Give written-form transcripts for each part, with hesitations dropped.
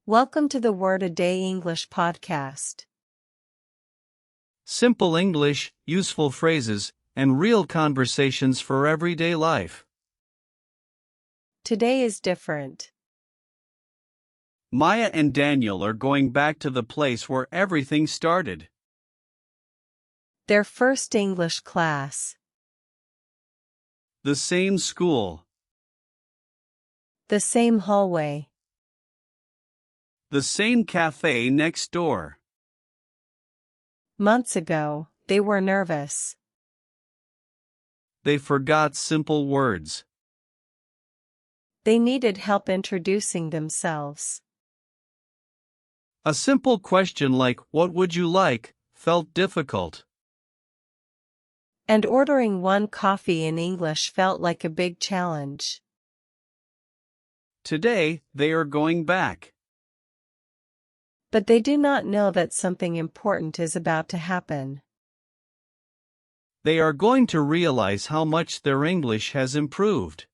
Welcome to the Word a Day English podcast. Simple English, useful phrases, and real conversations for everyday life. Today is different. Maya and Daniel are going back to the place where everything started. Their first English class. The same school. The same hallway. The same cafe next door. Months ago, they were nervous. They forgot simple words. They needed help introducing themselves. A simple question like, "What would you like?" felt difficult. And ordering one coffee in English felt like a big challenge. Today, they are going back. But they do not know that something important is about to happen. They are going to realize how much their English has improved.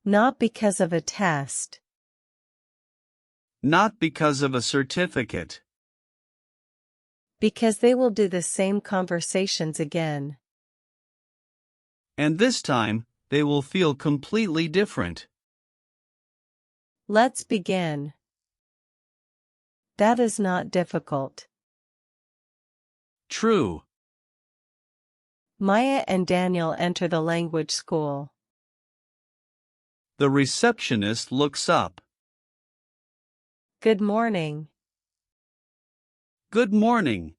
Not because of a test. Not because of a certificate. Because they will do the same conversations again. And this time, they will feel completely different. Let's begin. That is not difficult. True. Maya and Daniel enter the language school. The receptionist looks up. Good morning. Good morning.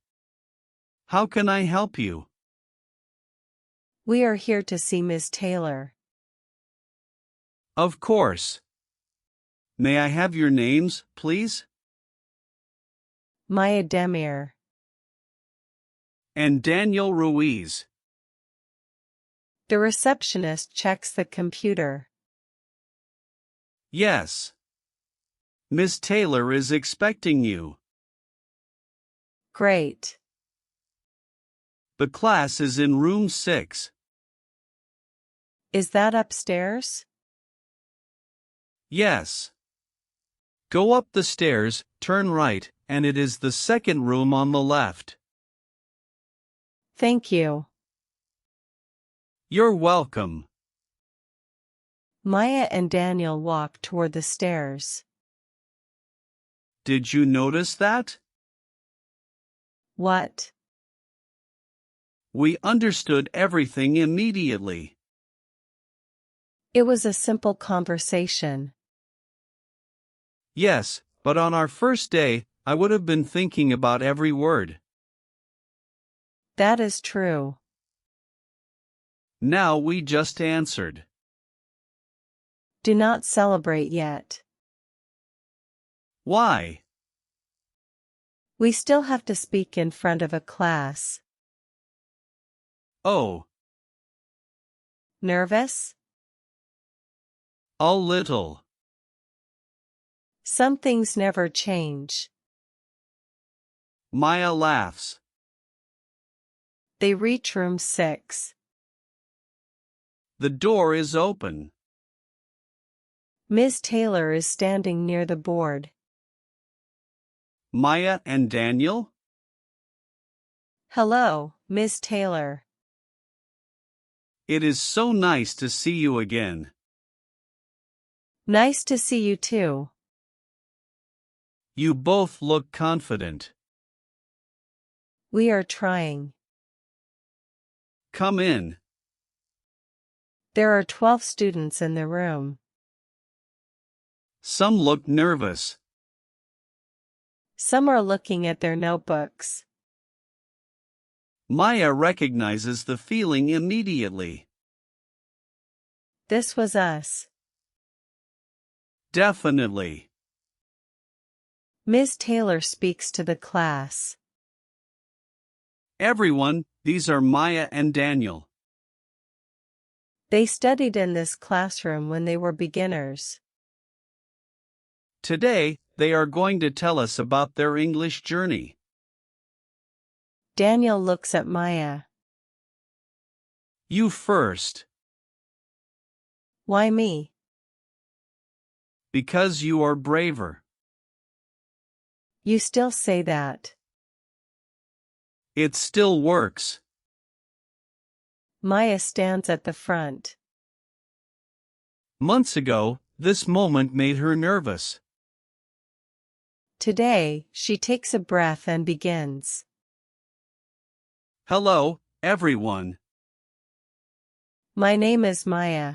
How can I help you? We are here to see Ms. Taylor. Of course. May I have your names, please? Maya Demir. And Daniel Ruiz. The receptionist checks the computer. Yes. Miss Taylor is expecting you. Great. The class is in room 6. Is that upstairs? Yes. Go up the stairs, turn right, and it is the second room on the left. Thank you. You're welcome. Maya and Daniel walk toward the stairs. Did you notice that? What? We understood everything immediately. It was a simple conversation. Yes, but on our first day, I would have been thinking about every word. That is true. Now we just answered. Do not celebrate yet. Why? We still have to speak in front of a class. Oh. Nervous? A little. Some things never change. Maya laughs. They reach room 6. The door is open. Ms. Taylor is standing near the board. Maya and Daniel? Hello, Ms. Taylor. It is so nice to see you again. Nice to see you too. You both look confident. We are trying. Come in. There are 12 students in the room. Some look nervous. Some are looking at their notebooks. Maya recognizes the feeling immediately. This was us. Definitely. Ms. Taylor speaks to the class. Everyone, these are Maya and Daniel. They studied in this classroom when they were beginners. Today, they are going to tell us about their English journey. Daniel looks at Maya. You first. Why me? Because you are braver. You still say that. It still works. Maya stands at the front. Months ago, this moment made her nervous. Today, she takes a breath and begins. Hello, everyone. My name is Maya.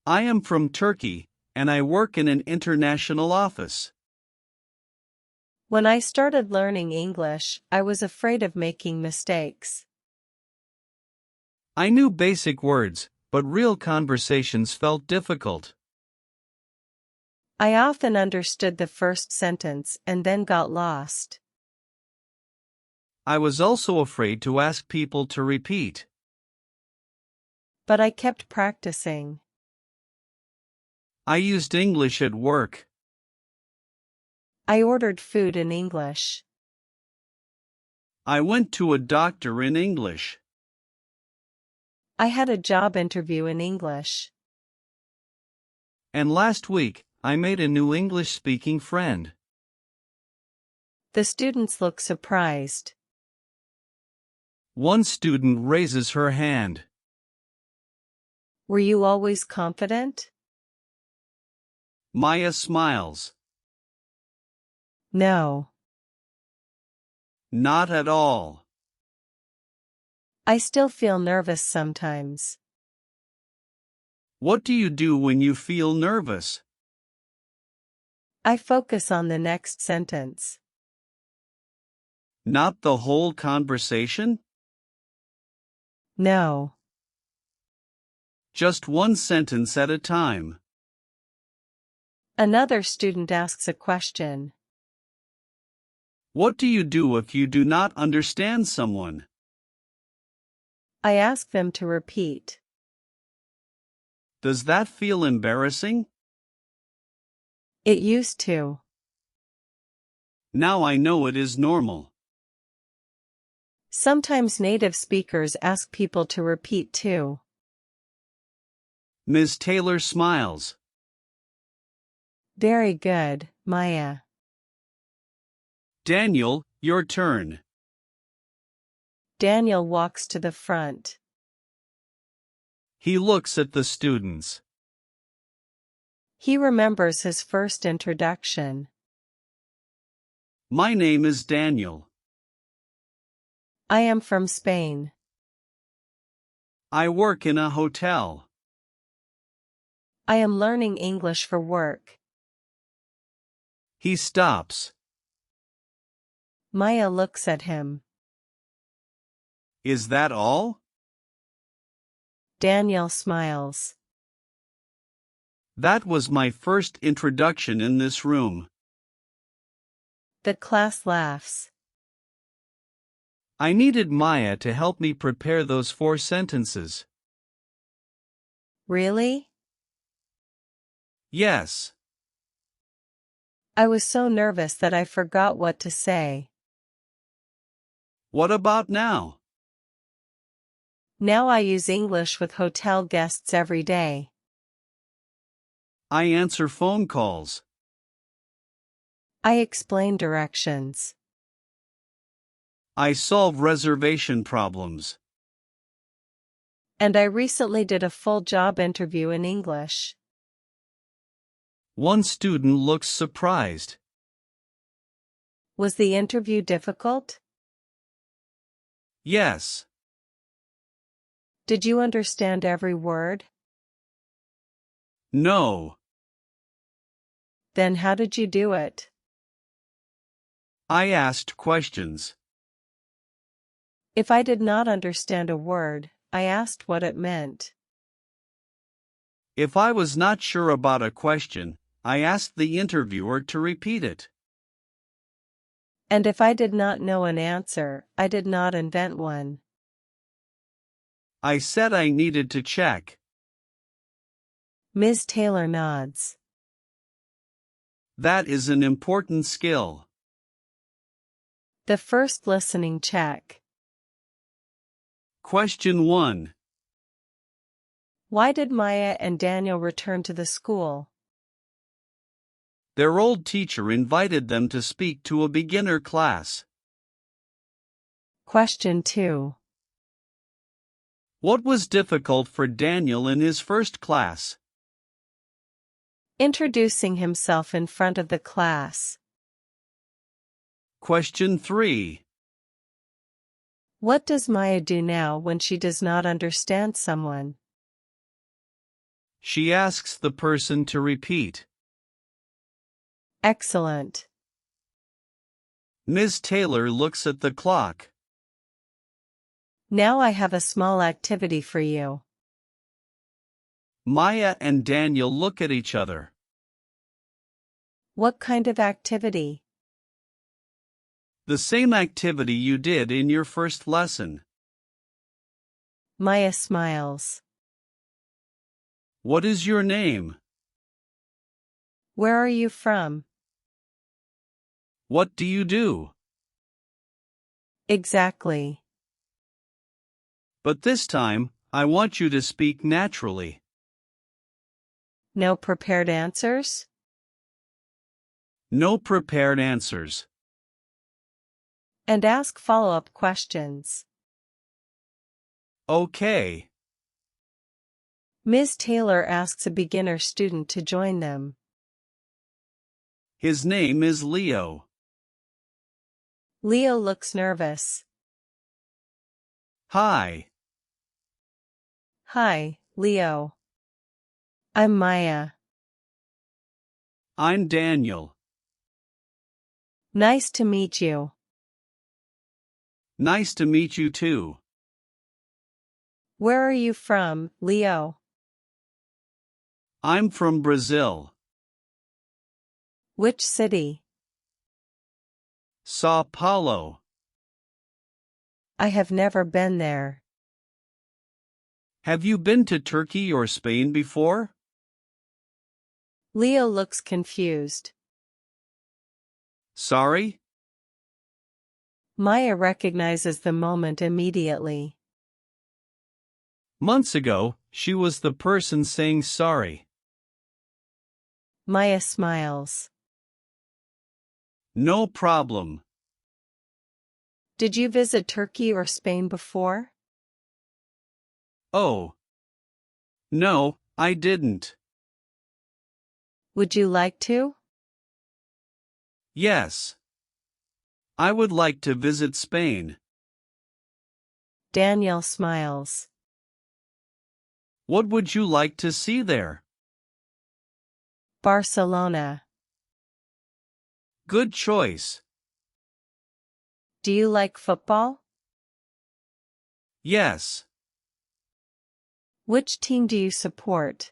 I am from Turkey, and I work in an international office. When I started learning English, I was afraid of making mistakes. I knew basic words, but real conversations felt difficult. I often understood the first sentence and then got lost. I was also afraid to ask people to repeat. But I kept practicing. I used English at work. I ordered food in English. I went to a doctor in English. I had a job interview in English. And last week, I made a new English-speaking friend. The students look surprised. One student raises her hand. Were you always confident? Maya smiles. No. Not at all. I still feel nervous sometimes. What do you do when you feel nervous? I focus on the next sentence. Not the whole conversation? No. Just one sentence at a time. Another student asks a question. What do you do if you do not understand someone? I ask them to repeat. Does that feel embarrassing? It used to. Now I know it is normal. Sometimes native speakers ask people to repeat too. Ms. Taylor smiles. Very good, Maya. Daniel, your turn. Daniel walks to the front. He looks at the students. He remembers his first introduction. My name is Daniel. I am from Spain. I work in a hotel. I am learning English for work. He stops. Maya looks at him. Is that all? Daniel smiles. That was my first introduction in this room. The class laughs. I needed Maya to help me prepare those 4 sentences. Really? Yes. I was so nervous that I forgot what to say. What about now? Now I use English with hotel guests every day. I answer phone calls. I explain directions. I solve reservation problems. And I recently did a full job interview in English. One student looks surprised. Was the interview difficult? Yes. Did you understand every word? No. Then how did you do it? I asked questions. If I did not understand a word, I asked what it meant. If I was not sure about a question, I asked the interviewer to repeat it. And if I did not know an answer, I did not invent one. I said I needed to check. Ms. Taylor nods. That is an important skill. The first listening check. Question 1. Why did Maya and Daniel return to the school? Their old teacher invited them to speak to a beginner class. Question 2. What was difficult for Daniel in his first class? Introducing himself in front of the class. Question 3. What does Maya do now when she does not understand someone? She asks the person to repeat. Excellent. Ms. Taylor looks at the clock. Now I have a small activity for you. Maya and Daniel look at each other. What kind of activity? The same activity you did in your first lesson. Maya smiles. What is your name? Where are you from? What do you do? Exactly. But this time, I want you to speak naturally. No prepared answers? No prepared answers. And ask follow-up questions. Okay. Ms. Taylor asks a beginner student to join them. His name is Leo. Leo looks nervous. Hi. Hi, Leo. I'm Maya. I'm Daniel. Nice to meet you. Nice to meet you too. Where are you from, Leo? I'm from Brazil. Which city? Sao Paulo. I have never been there. Have you been to Turkey or Spain before? Leo looks confused. Sorry? Maya recognizes the moment immediately. Months ago, she was the person saying sorry. Maya smiles. No problem. Did you visit Turkey or Spain before? Oh. No, I didn't. Would you like to? Yes. I would like to visit Spain. Daniel smiles. What would you like to see there? Barcelona. Good choice. Do you like football? Yes. Which team do you support?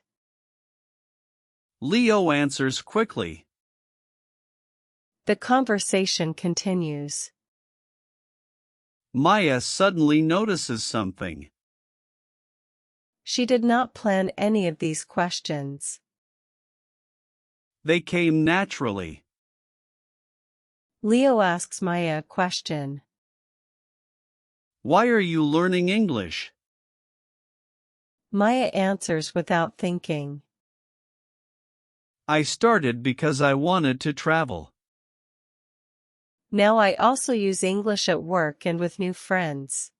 Leo answers quickly. The conversation continues. Maya suddenly notices something. She did not plan any of these questions. They came naturally. Leo asks Maya a question. Why are you learning English? Maya answers without thinking. I started because I wanted to travel. Now I also use English at work and with new friends.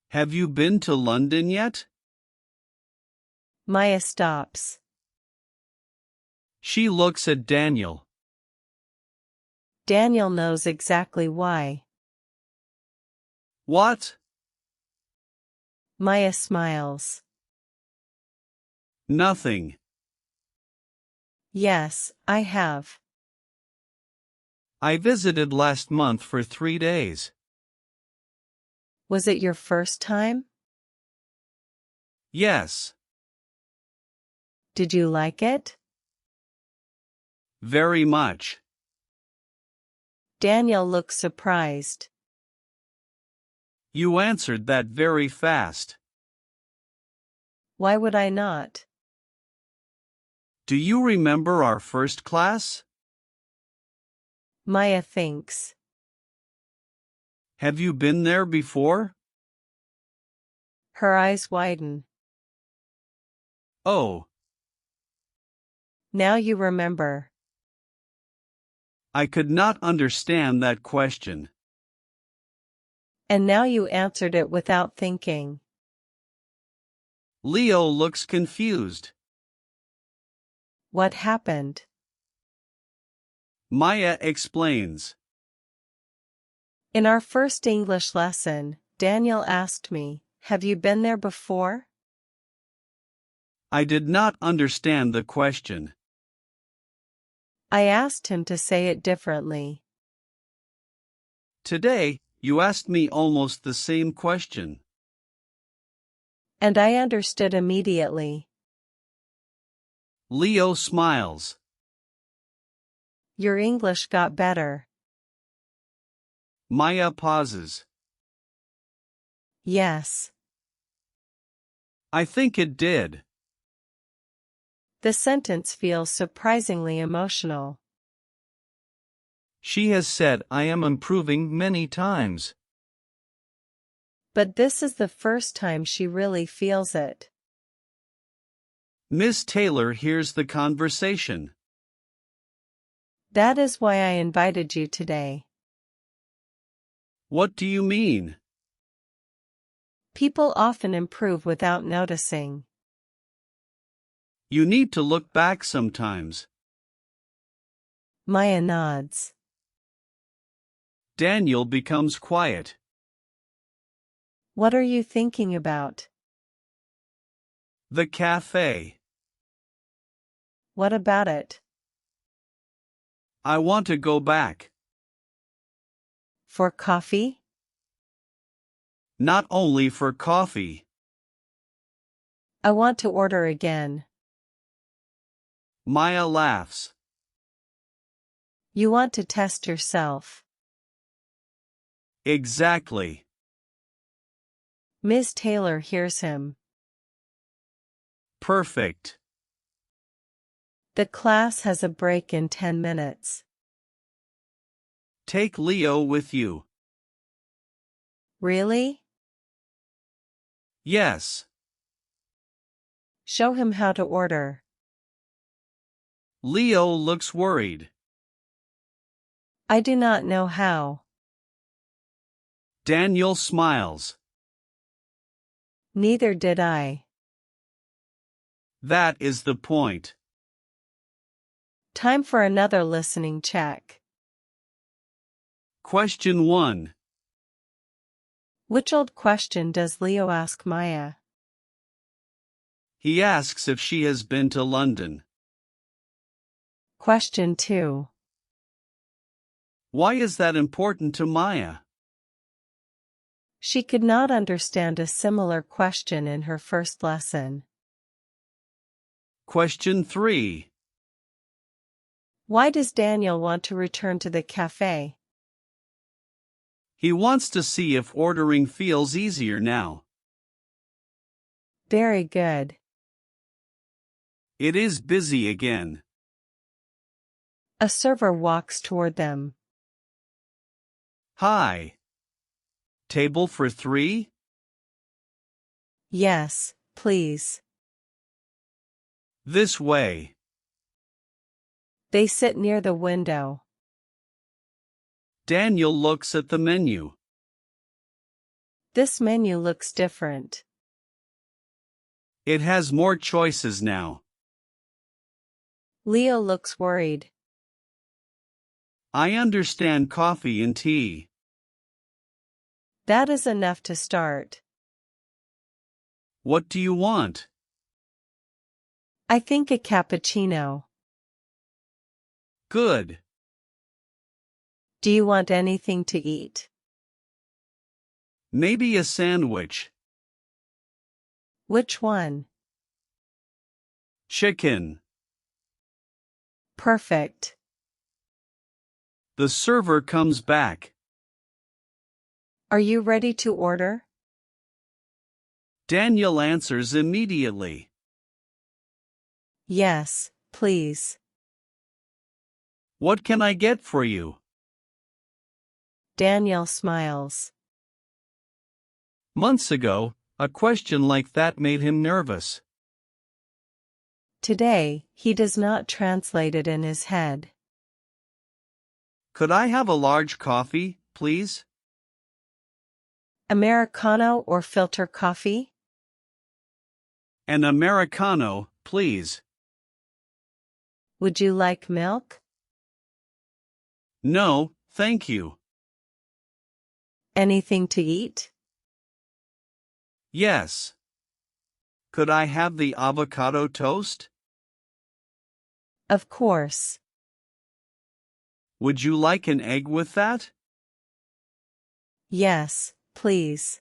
Have you been to London yet? Maya stops. She looks at Daniel. Daniel knows exactly why. What? Maya smiles. Nothing. Yes, I have. I visited last month for 3 days. Was it your first time? Yes. Did you like it? Very much. Daniel looks surprised. You answered that very fast. Why would I not? Do you remember our first class? Maya thinks. Have you been there before? Her eyes widen. Oh. Now you remember. I could not understand that question. And now you answered it without thinking. Leo looks confused. What happened? Maya explains. In our first English lesson, Daniel asked me, "Have you been there before?" I did not understand the question. I asked him to say it differently. Today, you asked me almost the same question. And I understood immediately. Leo smiles. Your English got better. Maya pauses. Yes. I think it did. The sentence feels surprisingly emotional. She has said I am improving many times. But this is the first time she really feels it. Miss Taylor hears the conversation. That is why I invited you today. What do you mean? People often improve without noticing. You need to look back sometimes. Maya nods. Daniel becomes quiet. What are you thinking about? The cafe. What about it? I want to go back. For coffee? Not only for coffee. I want to order again. Maya laughs. You want to test yourself. Exactly. Ms. Taylor hears him. Perfect. The class has a break in 10 minutes. Take Leo with you. Really? Yes. Show him how to order. Leo looks worried. I do not know how. Daniel smiles. Neither did I. That is the point. Time for another listening check. Question 1. Which old question does Leo ask Maya? He asks if she has been to London. Question 2. Why is that important to Maya? She could not understand a similar question in her first lesson. Question 3. Why does Daniel want to return to the cafe? He wants to see if ordering feels easier now. Very good. It is busy again. A server walks toward them. Hi. Table for 3? Yes, please. This way. They sit near the window. Daniel looks at the menu. This menu looks different. It has more choices now. Leo looks worried. I understand coffee and tea. That is enough to start. What do you want? I think a cappuccino. Good. Do you want anything to eat? Maybe a sandwich. Which one? Chicken. Perfect. The server comes back. Are you ready to order? Daniel answers immediately. Yes, please. What can I get for you? Daniel smiles. Months ago, a question like that made him nervous. Today, he does not translate it in his head. Could I have a large coffee, please? Americano or filter coffee? An Americano, please. Would you like milk? No, thank you. Anything to eat? Yes. Could I have the avocado toast? Of course. Would you like an egg with that? Yes, please.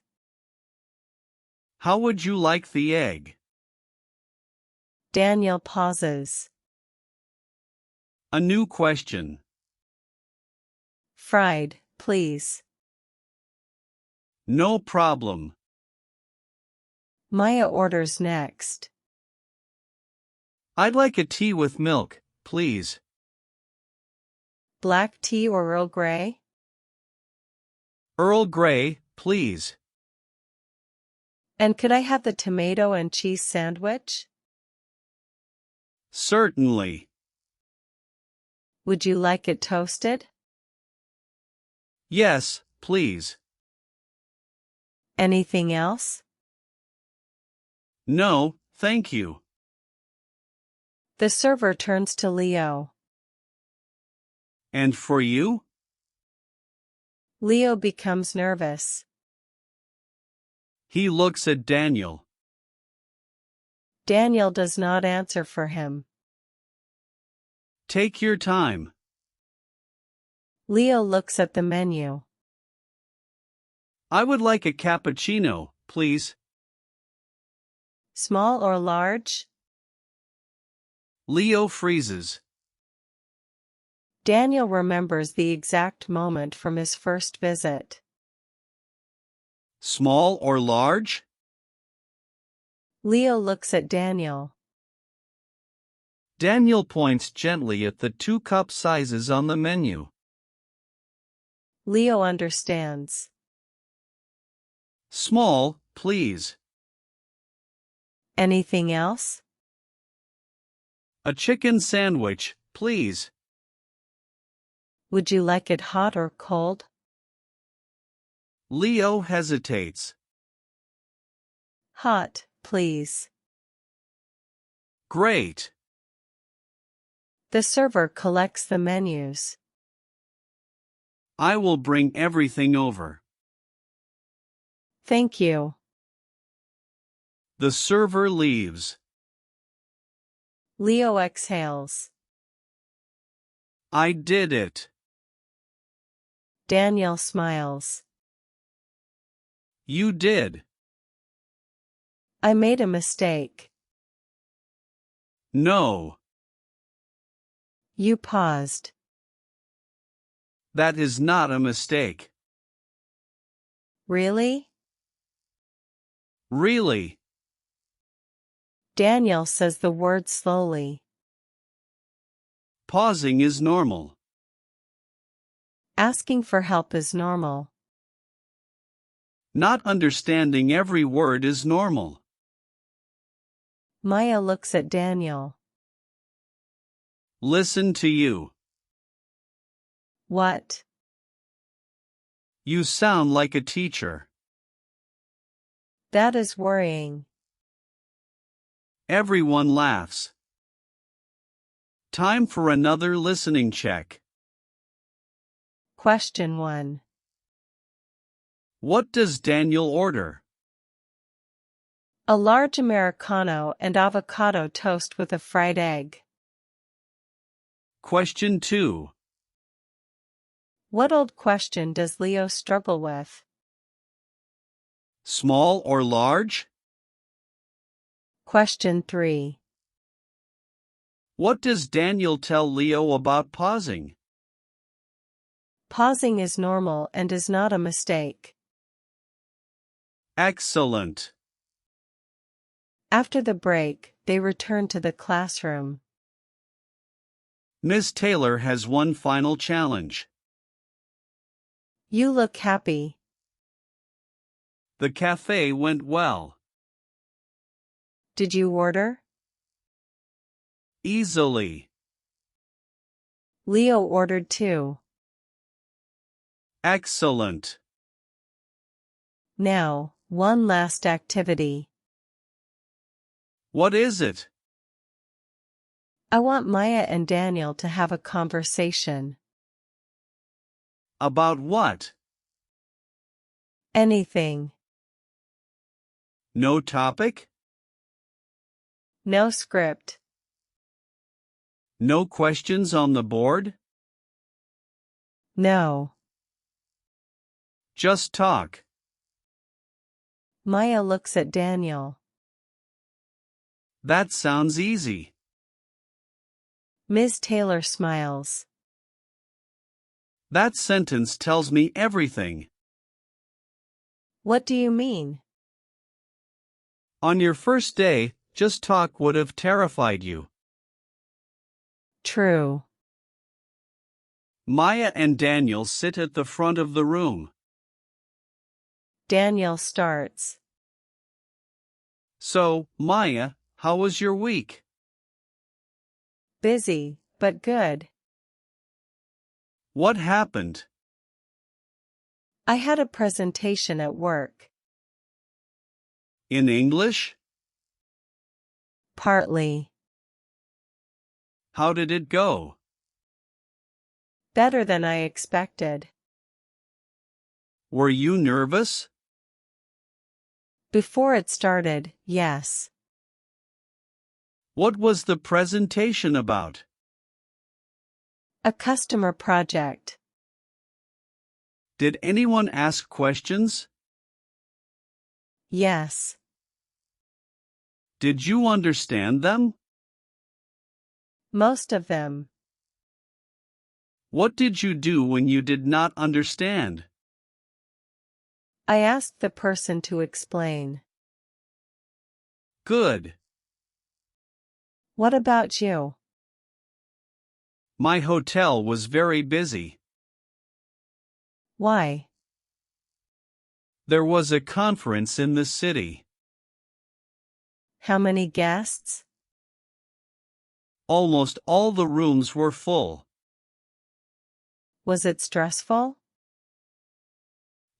How would you like the egg? Daniel pauses. A new question. Fried, please. No problem. Maya orders next. I'd like a tea with milk, please. Black tea or Earl Grey? Earl Grey, please. And could I have the tomato and cheese sandwich? Certainly. Would you like it toasted? Yes, please. Anything else? No, thank you. The server turns to Leo. And for you? Leo becomes nervous. He looks at Daniel. Daniel does not answer for him. Take your time. Leo looks at the menu. I would like a cappuccino, please. Small or large? Leo freezes. Daniel remembers the exact moment from his first visit. Small or large? Leo looks at Daniel. Daniel points gently at the 2-cup sizes on the menu. Leo understands. Small, please. Anything else? A chicken sandwich, please. Would you like it hot or cold? Leo hesitates. Hot, please. Great. The server collects the menus. I will bring everything over. Thank you. The server leaves. Leo exhales. I did it. Daniel smiles. You did. I made a mistake. No. You paused. That is not a mistake. Really? Really. Daniel says the word slowly. Pausing is normal. Asking for help is normal. Not understanding every word is normal. Maya looks at Daniel. Listen to you. What? You sound like a teacher. That is worrying. Everyone laughs. Time for another listening check. Question 1. What does Daniel order? A large Americano and avocado toast with a fried egg. Question 2. What old question does Leo struggle with? Small or large? Question 3. What does Daniel tell Leo about pausing? Pausing is normal and is not a mistake. Excellent. After the break, they return to the classroom. Miss Taylor has one final challenge. You look happy. The cafe went well. Did you order? Easily. Leo ordered 2. Excellent. Now, one last activity. What is it? I want Maya and Daniel to have a conversation. About what? Anything. No topic? No script. No questions on the board? No. Just talk. Maya looks at Daniel. That sounds easy. Ms. Taylor smiles. That sentence tells me everything. What do you mean? On your first day, just talk would have terrified you. True. Maya and Daniel sit at the front of the room. Daniel starts. So, Maya, how was your week? Busy, but good. What happened? I had a presentation at work. In English? Partly. How did it go? Better than I expected. Were you nervous? Before it started, yes. What was the presentation about? A customer project. Did anyone ask questions? Yes. Did you understand them? Most of them. What did you do when you did not understand? I asked the person to explain. Good. What about you? My hotel was very busy. Why? There was a conference in the city. How many guests? Almost all the rooms were full. Was it stressful?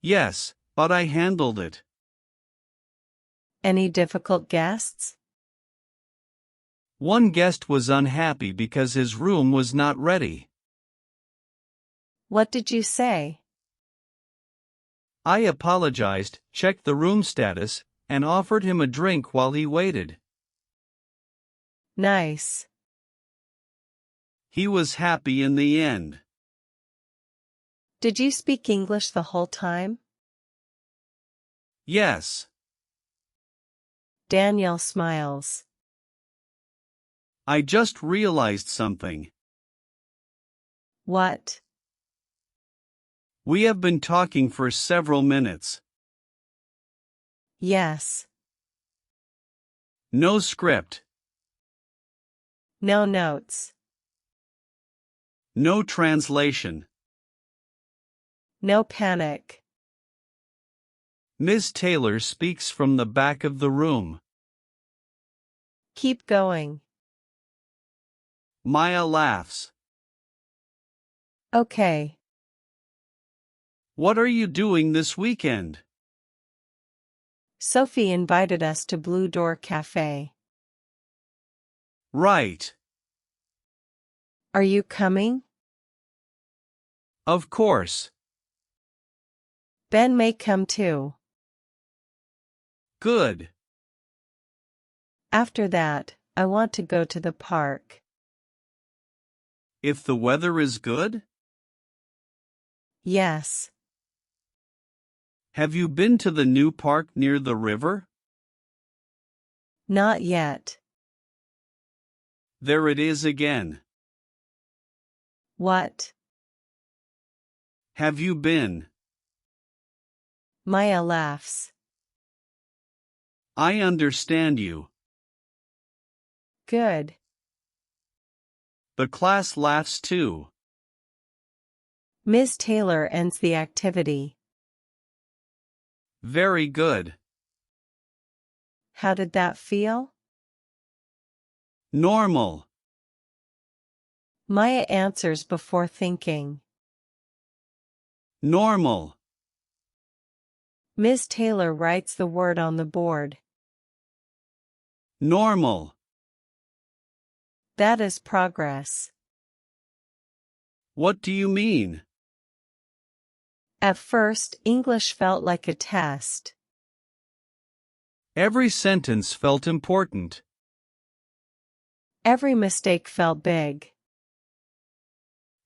Yes, but I handled it. Any difficult guests? One guest was unhappy because his room was not ready. What did you say? I apologized, checked the room status, and offered him a drink while he waited. Nice. He was happy in the end. Did you speak English the whole time? Yes. Daniel smiles. I just realized something. What? We have been talking for several minutes. Yes. No script. No notes. No translation. No panic. Ms. Taylor speaks from the back of the room. Keep going. Maya laughs. Okay. What are you doing this weekend? Sophie invited us to Blue Door Cafe. Right. Are you coming? Of course. Ben may come too. Good. After that, I want to go to the park. If the weather is good? Yes. Have you been to the new park near the river? Not yet. There it is again. What? Have you been? Maya laughs. I understand you. Good. The class laughs too. Ms. Taylor ends the activity. Very good. How did that feel? Normal. Maya answers before thinking. Normal. Ms. Taylor writes the word on the board. Normal. That is progress. What do you mean? At first, English felt like a test. Every sentence felt important. Every mistake felt big.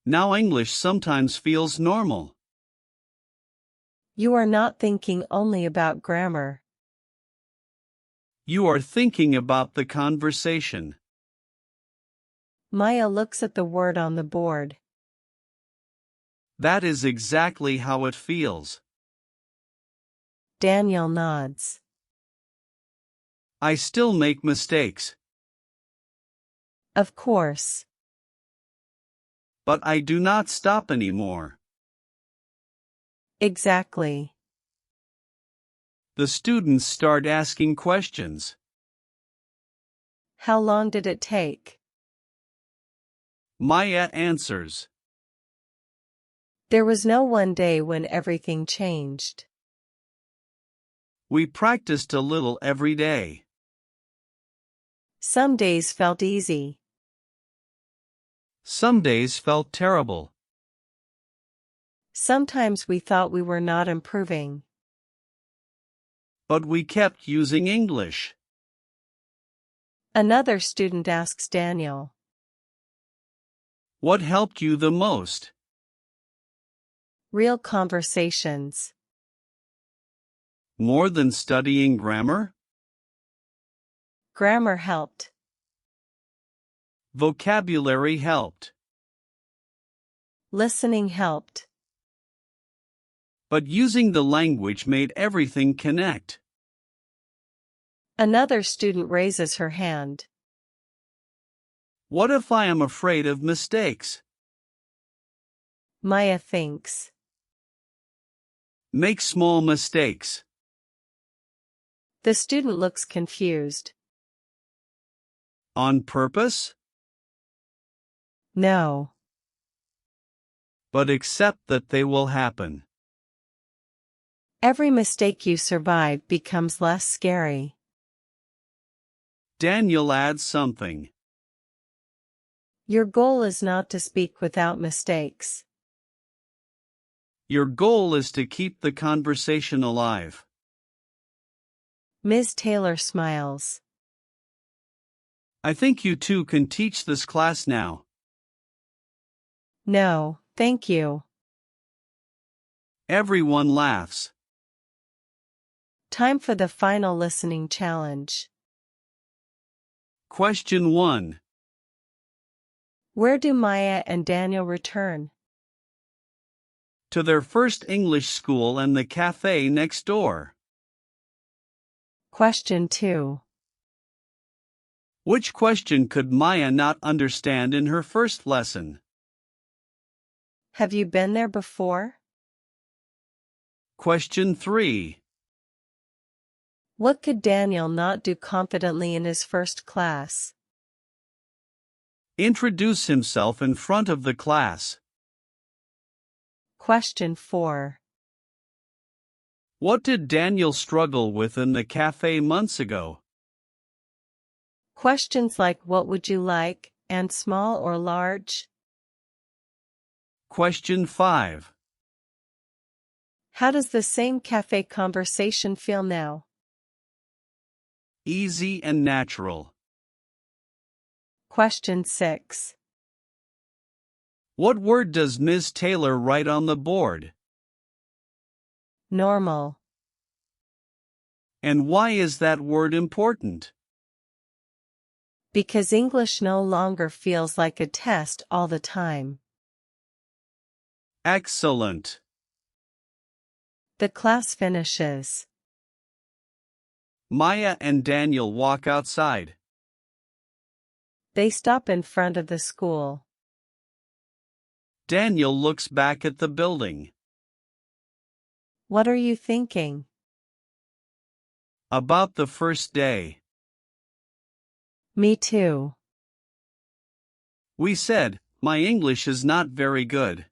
Now English sometimes feels normal. You are not thinking only about grammar. You are thinking about the conversation. Maya looks at the word on the board. That is exactly how it feels. Daniel nods. I still make mistakes. Of course. But I do not stop anymore. Exactly. The students start asking questions. How long did it take? Maya answers. There was no one day when everything changed. We practiced a little every day. Some days felt easy. Some days felt terrible. Sometimes we thought we were not improving. But we kept using English. Another student asks Daniel. What helped you the most? Real conversations. More than studying grammar? Grammar helped. Vocabulary helped. Listening helped. But using the language made everything connect. Another student raises her hand. What if I am afraid of mistakes? Maya thinks. Make small mistakes. The student looks confused. On purpose? No. But accept that they will happen. Every mistake you survive becomes less scary. Daniel adds something. Your goal is not to speak without mistakes. Your goal is to keep the conversation alive. Ms. Taylor smiles. I think you two can teach this class now. No, thank you. Everyone laughs. Time for the final listening challenge. Question 1. Where do Maya and Daniel return? To their first English school and the cafe next door. Question 2. Which question could Maya not understand in her first lesson? Have you been there before? Question 3. What could Daniel not do confidently in his first class? Introduce himself in front of the class. Question 4. What did Daniel struggle with in the cafe months ago? Questions like what would you like, and small or large? Question 5. How does the same cafe conversation feel now? Easy and natural. Question 6. What word does Ms. Taylor write on the board? Normal. And why is that word important? Because English no longer feels like a test all the time. Excellent. The class finishes. Maya and Daniel walk outside. They stop in front of the school. Daniel looks back at the building. What are you thinking? About the first day. Me too. We said, My English is not very good.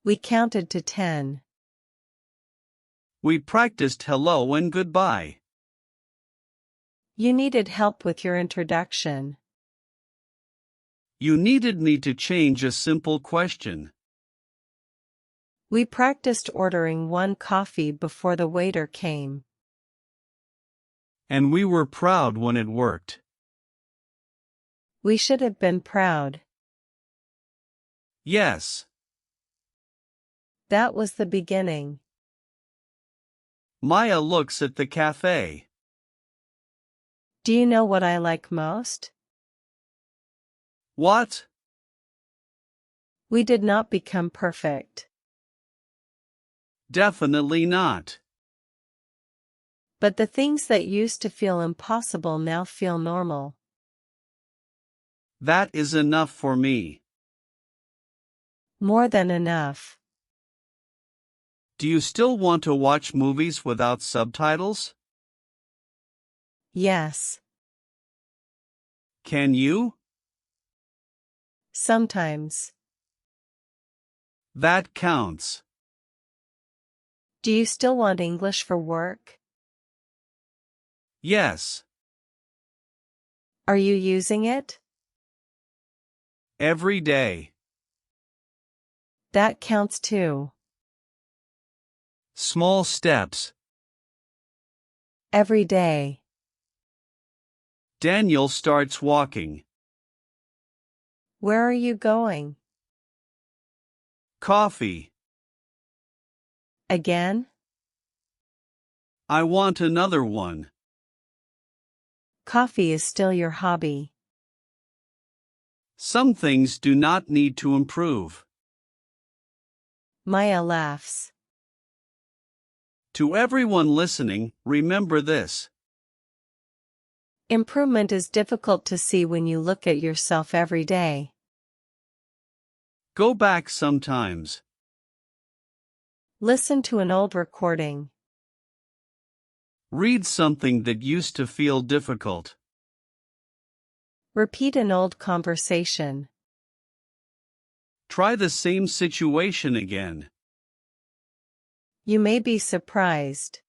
We counted to 10. We practiced hello and goodbye. You needed help with your introduction. You needed me to change a simple question. We practiced ordering one coffee before the waiter came. And we were proud when it worked. We should have been proud. Yes. That was the beginning. Maya looks at the cafe. Do you know what I like most? What? We did not become perfect. Definitely not. But the things that used to feel impossible now feel normal. That is enough for me. More than enough. Do you still want to watch movies without subtitles? Yes. Can you? Sometimes. That counts. Do you still want English for work? Yes. Are you using it? Every day. That counts too. Small steps. Every day. Daniel starts walking. Where are you going? Coffee. Again? I want another one. Coffee is still your hobby. Some things do not need to improve. Maya laughs. To everyone listening, remember this. Improvement is difficult to see when you look at yourself every day. Go back sometimes. Listen to an old recording. Read something that used to feel difficult. Repeat an old conversation. Try the same situation again. You may be surprised.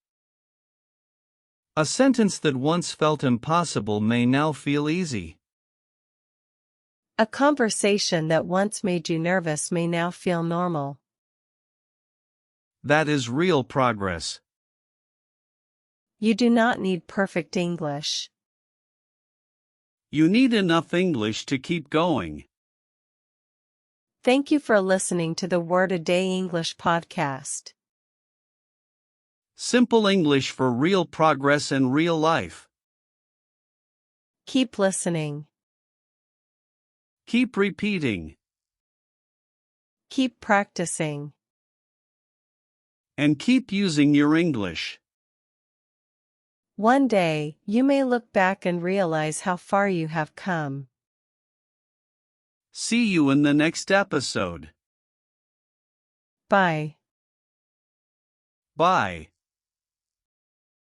A sentence that once felt impossible may now feel easy. A conversation that once made you nervous may now feel normal. That is real progress. You do not need perfect English. You need enough English to keep going. Thank you for listening to the Word a Day English podcast. Simple English for real progress and real life. Keep listening. Keep repeating. Keep practicing. And keep using your English. One day, you may look back and realize how far you have come. See you in the next episode. Bye. Bye.